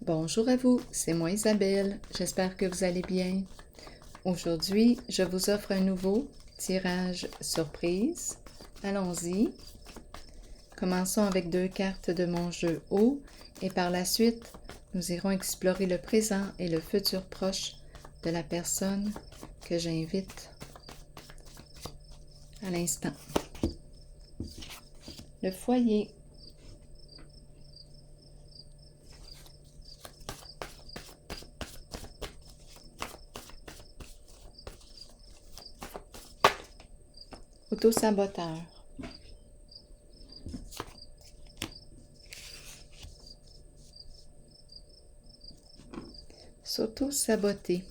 Bonjour à vous, c'est moi Isabelle, j'espère que vous allez bien. Aujourd'hui, je vous offre un nouveau tirage surprise. Allons-y. Commençons avec 2 cartes de mon jeu haut et par la suite, nous irons explorer le présent et le futur proche de la personne que j'invite à l'instant. Le foyer. Auto-saboteur. S'auto-saboter.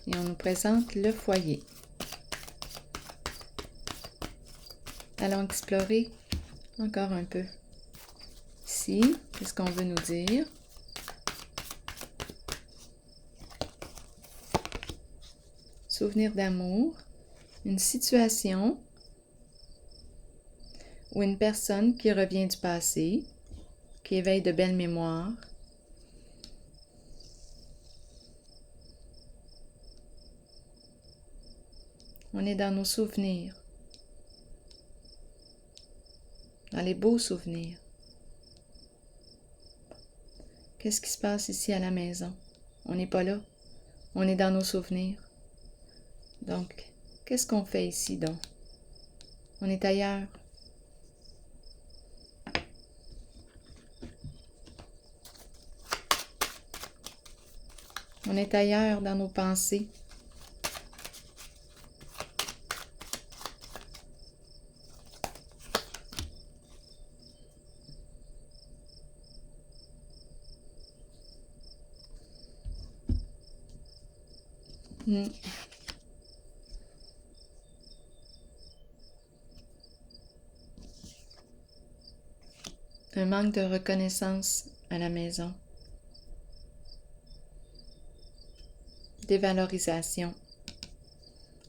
Et on nous présente le foyer. Allons explorer encore un peu. Ici, qu'est-ce qu'on veut nous dire? Souvenir d'amour, une situation ou une personne qui revient du passé, qui éveille de belles mémoires. On est dans nos souvenirs, dans les beaux souvenirs. Qu'est-ce qui se passe ici à la maison? On n'est pas là, on est dans nos souvenirs. Donc, qu'est-ce qu'on fait ici donc? On est ailleurs. On est ailleurs dans nos pensées. Un manque de reconnaissance à la maison. Dévalorisation.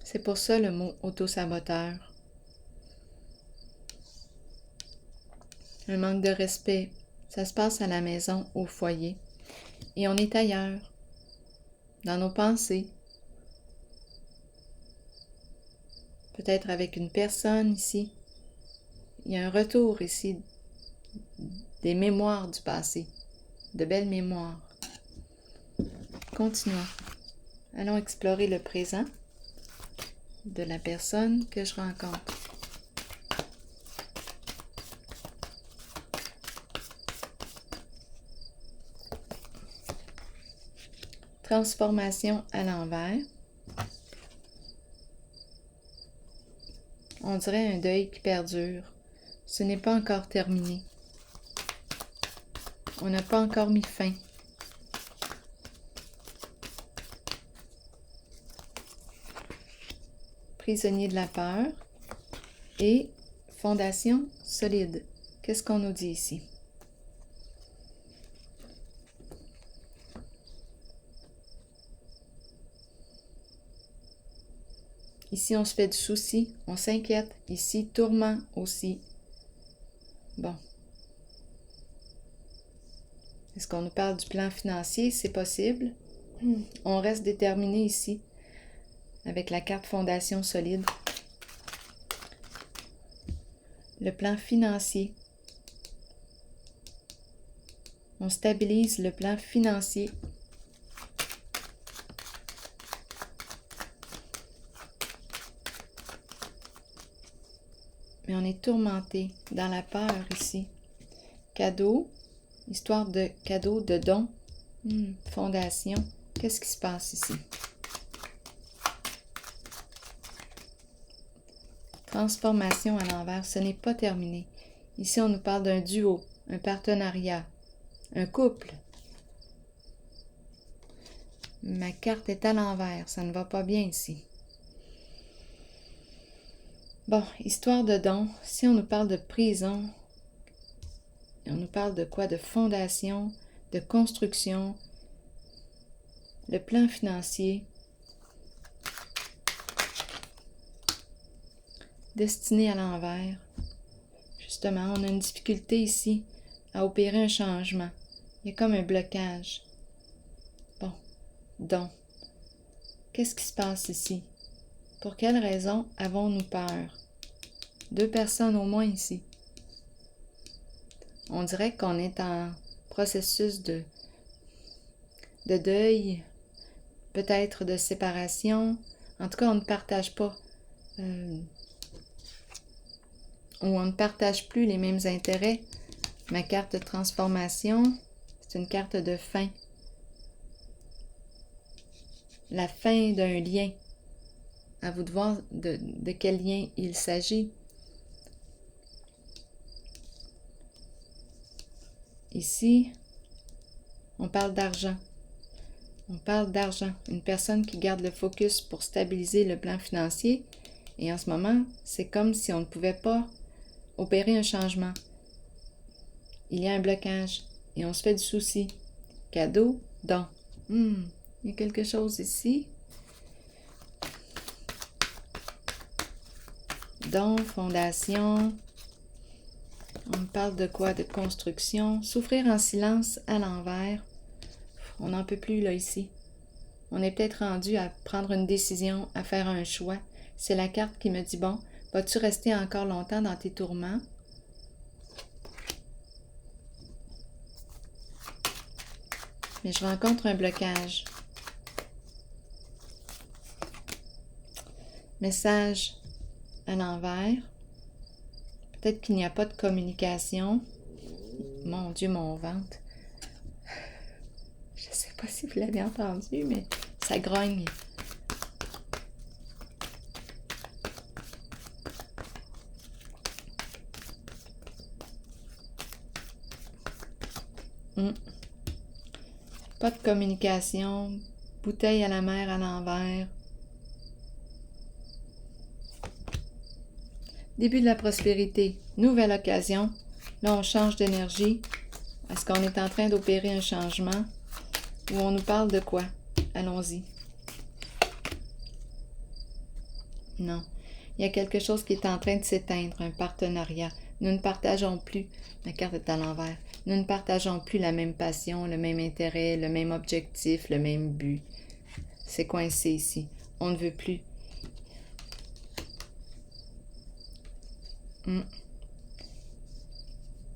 C'est pour ça le mot auto-saboteur. Un manque de respect. Ça se passe à la maison, au foyer. Et on est ailleurs, dans nos pensées. Peut-être avec une personne ici. Il y a un retour ici des mémoires du passé, de belles mémoires. Continuons. Allons explorer le présent de la personne que je rencontre. Transformation à l'envers. On dirait un deuil qui perdure. Ce n'est pas encore terminé. On n'a pas encore mis fin. Prisonnier de la peur et fondation solide. Qu'est-ce qu'on nous dit ici? Ici, on se fait du souci, on s'inquiète. Ici, tourment aussi. Bon. Est-ce qu'on nous parle du plan financier? C'est possible. On reste déterminé ici avec la carte fondation solide. Le plan financier. On stabilise le plan financier. Mais on est tourmenté dans la peur ici. Cadeau, histoire de cadeau, de don, fondation. Qu'est-ce qui se passe ici? Transformation à l'envers, ce n'est pas terminé. Ici, on nous parle d'un duo, un partenariat, un couple. Ma carte est à l'envers, ça ne va pas bien ici. Bon, histoire de don, si on nous parle de prison, on nous parle de quoi? De fondation, de construction, le plan financier, destiné à l'envers. Justement, on a une difficulté ici à opérer un changement. Il y a comme un blocage. Bon, donc, qu'est-ce qui se passe ici? Pour quelle raison avons-nous peur? 2 personnes au moins ici. On dirait qu'on est en processus de deuil, peut-être de séparation. En tout cas, on ne partage pas ou on ne partage plus les mêmes intérêts. Ma carte de transformation, c'est une carte de fin. La fin d'un lien. À vous de voir de quel lien il s'agit. Ici, on parle d'argent. On parle d'argent. Une personne qui garde le focus pour stabiliser le plan financier. Et en ce moment, c'est comme si on ne pouvait pas opérer un changement. Il y a un blocage et on se fait du souci. Cadeau, don. Il y a quelque chose ici. Don, fondation. On me parle de quoi? De construction. Souffrir en silence à l'envers. On n'en peut plus là ici. On est peut-être rendu à prendre une décision, à faire un choix. C'est la carte qui me dit, bon, vas-tu rester encore longtemps dans tes tourments? Mais je rencontre un blocage. Message à l'envers. Peut-être qu'il n'y a pas de communication. Mon Dieu, mon ventre. Je ne sais pas si vous l'avez entendu, mais ça grogne. Pas de communication. Bouteille à la mer à l'envers. Début de la prospérité. Nouvelle occasion. Là, on change d'énergie. Est-ce qu'on est en train d'opérer un changement? Ou on nous parle de quoi? Allons-y. Non. Il y a quelque chose qui est en train de s'éteindre, un partenariat. Nous ne partageons plus. Ma carte est à l'envers. Nous ne partageons plus la même passion, le même intérêt, le même objectif, le même but. C'est coincé ici. On ne veut plus.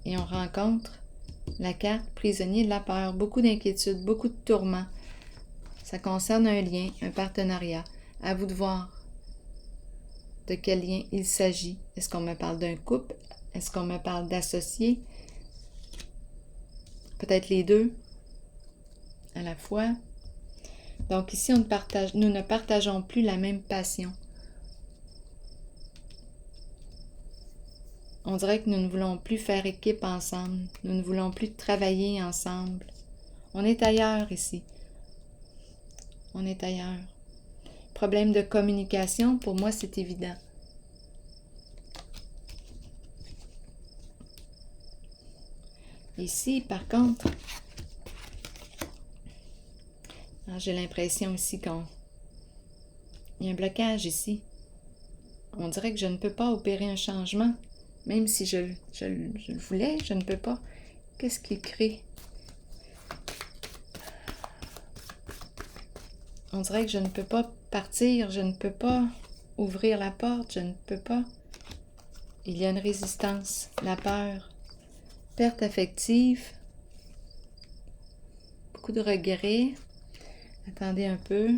Et on rencontre la carte prisonnier de la peur. Beaucoup d'inquiétudes, beaucoup de tourments. Ça concerne un lien, un partenariat. À vous de voir de quel lien il s'agit. Est-ce qu'on me parle d'un couple? Est-ce qu'on me parle d'associés? Peut-être les deux à la fois. Donc ici, nous ne partageons plus la même passion. On dirait que nous ne voulons plus faire équipe ensemble. Nous ne voulons plus travailler ensemble. On est ailleurs ici. On est ailleurs. Problème de communication, pour moi, c'est évident. Ici, par contre, j'ai l'impression ici qu'il y a un blocage ici. On dirait que je ne peux pas opérer un changement. Même si je le voulais, je ne peux pas. Qu'est-ce qui crée? On dirait que je ne peux pas partir, je ne peux pas ouvrir la porte, je ne peux pas. Il y a une résistance, la peur, perte affective, beaucoup de regrets. Attendez un peu.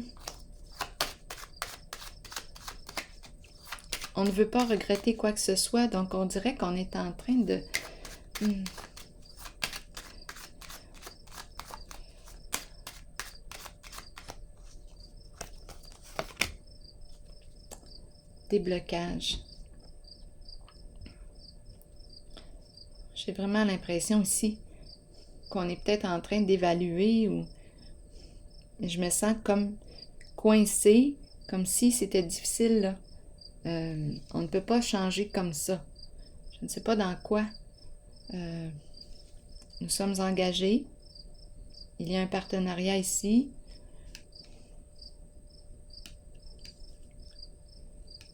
On ne veut pas regretter quoi que ce soit, donc on dirait qu'on est en train de... Déblocage. J'ai vraiment l'impression ici qu'on est peut-être en train d'évaluer ou... Je me sens comme coincée, comme si c'était difficile, là. On ne peut pas changer comme ça. Je ne sais pas dans quoi nous sommes engagés. Il y a un partenariat ici.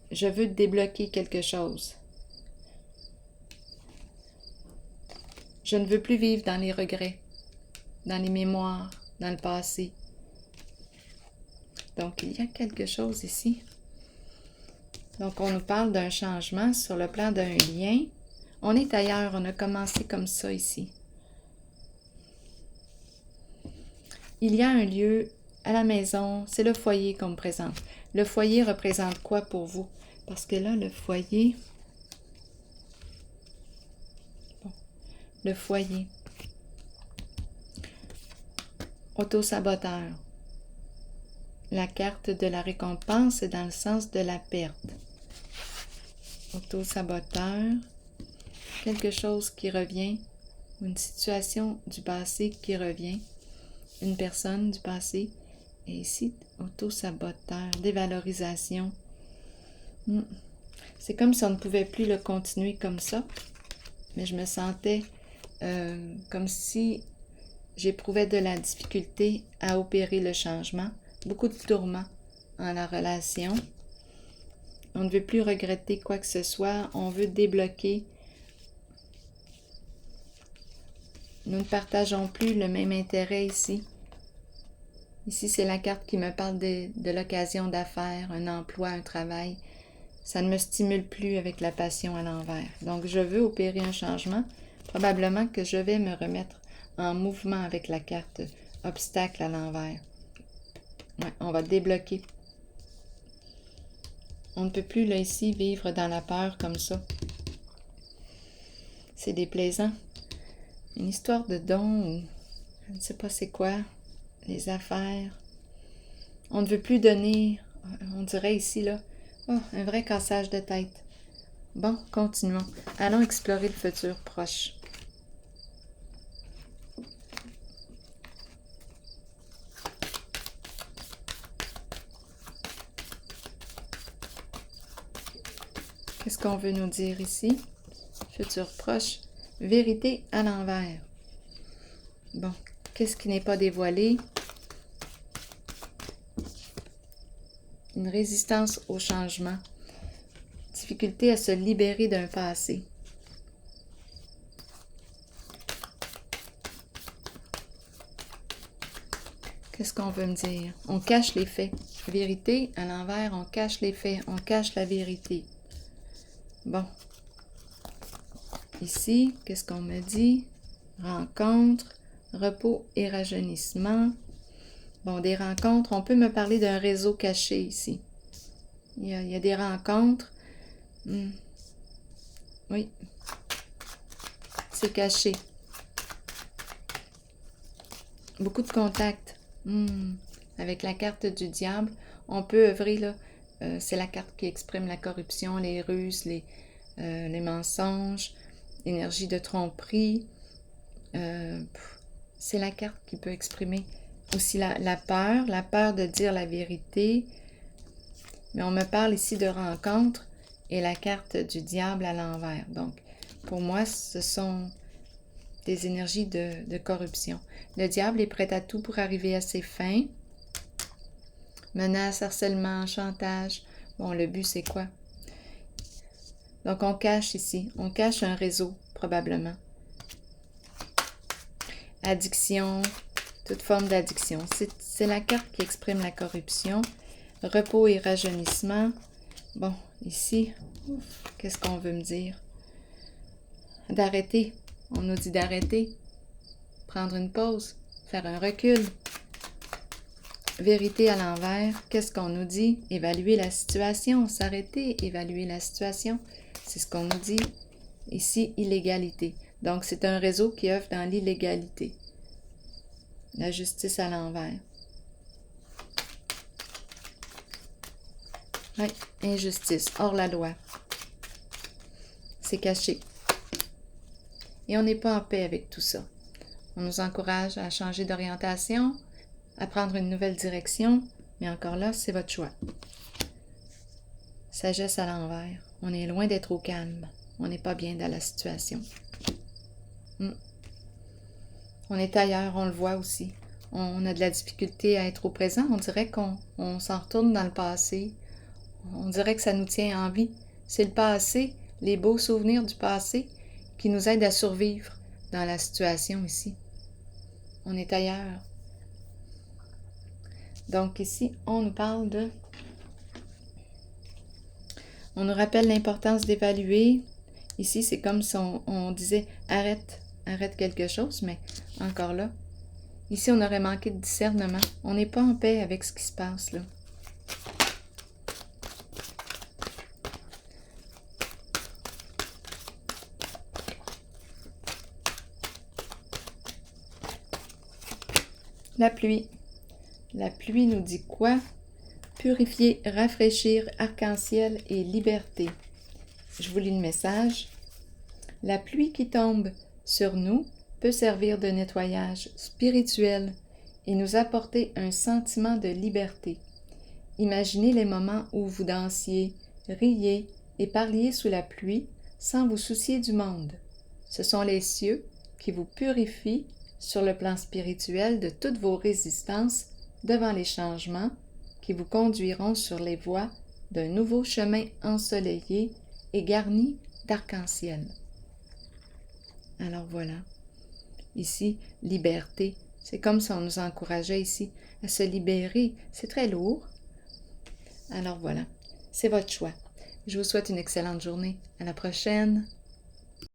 Je veux débloquer quelque chose. Je ne veux plus vivre dans les regrets, dans les mémoires, dans le passé. Donc, il y a quelque chose ici. Donc, on nous parle d'un changement sur le plan d'un lien. On est ailleurs, on a commencé comme ça ici. Il y a un lieu à la maison, c'est le foyer qu'on me présente. Le foyer représente quoi pour vous? Parce que là, le foyer... Bon, le foyer. Autosaboteur. La carte de la récompense est dans le sens de la perte. Autosaboteur. Quelque chose qui revient. Une situation du passé qui revient. Une personne du passé. Et ici, autosaboteur, dévalorisation. C'est comme si on ne pouvait plus le continuer comme ça. Mais je me sentais comme si j'éprouvais de la difficulté à opérer le changement. Beaucoup de tourments en la relation. On ne veut plus regretter quoi que ce soit. On veut débloquer. Nous ne partageons plus le même intérêt ici. Ici, c'est la carte qui me parle de l'occasion d'affaires, un emploi, un travail. Ça ne me stimule plus avec la passion à l'envers. Donc, je veux opérer un changement. Probablement que je vais me remettre en mouvement avec la carte obstacle à l'envers. Ouais, on va débloquer. On ne peut plus, là, ici, vivre dans la peur comme ça. C'est déplaisant. Une histoire de don ou je ne sais pas c'est quoi. Les affaires. On ne veut plus donner, on dirait ici, là, oh, un vrai cassage de tête. Bon, continuons. Allons explorer le futur proche. Qu'est-ce qu'on veut nous dire ici? Futur proche, vérité à l'envers. Bon, qu'est-ce qui n'est pas dévoilé? Une résistance au changement. Difficulté à se libérer d'un passé. Qu'est-ce qu'on veut me dire? On cache les faits. Vérité à l'envers, on cache les faits, on cache la vérité. Bon. Ici, qu'est-ce qu'on me dit? Rencontre, repos et rajeunissement. Bon, des rencontres, on peut me parler d'un réseau caché ici. Il y a des rencontres. Oui. C'est caché. Beaucoup de contacts. Avec la carte du diable, on peut œuvrer, là. C'est la carte qui exprime la corruption, les ruses, les mensonges, l'énergie de tromperie. C'est la carte qui peut exprimer aussi la peur de dire la vérité. Mais on me parle ici de rencontre et la carte du diable à l'envers. Donc, pour moi, ce sont des énergies de corruption. Le diable est prêt à tout pour arriver à ses fins. Menace, harcèlement, chantage. Bon, le but, c'est quoi? Donc, on cache ici. On cache un réseau, probablement. Addiction, toute forme d'addiction. C'est la carte qui exprime la corruption. Repos et rajeunissement. Bon, ici, qu'est-ce qu'on veut me dire? D'arrêter. On nous dit d'arrêter. Prendre une pause. Faire un recul. Vérité à l'envers. Qu'est-ce qu'on nous dit? Évaluer la situation. S'arrêter, évaluer la situation. C'est ce qu'on nous dit. Ici, illégalité. Donc, c'est un réseau qui œuvre dans l'illégalité. La justice à l'envers. Oui, injustice, hors la loi. C'est caché. Et on n'est pas en paix avec tout ça. On nous encourage à changer d'orientation, à prendre une nouvelle direction, mais encore là, c'est votre choix. Sagesse à l'envers. On est loin d'être au calme. On n'est pas bien dans la situation. On est ailleurs, on le voit aussi. On a de la difficulté à être au présent. On dirait qu'on s'en retourne dans le passé. On dirait que ça nous tient en vie. C'est le passé, les beaux souvenirs du passé qui nous aident à survivre. dans la situation ici. On est ailleurs. Donc ici, on nous parle de... On nous rappelle l'importance d'évaluer. Ici, c'est comme si on disait « arrête quelque chose », mais encore là, ici, on aurait manqué de discernement. On n'est pas en paix avec ce qui se passe là. La pluie. La pluie nous dit quoi? Purifier, rafraîchir, arc-en-ciel et liberté. Je vous lis le message. La pluie qui tombe sur nous peut servir de nettoyage spirituel et nous apporter un sentiment de liberté. Imaginez les moments où vous dansiez, riez et parliez sous la pluie sans vous soucier du monde. Ce sont les cieux qui vous purifient sur le plan spirituel de toutes vos résistances devant les changements qui vous conduiront sur les voies d'un nouveau chemin ensoleillé et garni d'arc-en-ciel. Alors voilà, ici, liberté. C'est comme si on nous encourageait ici à se libérer. C'est très lourd. Alors voilà, c'est votre choix. Je vous souhaite une excellente journée. À la prochaine.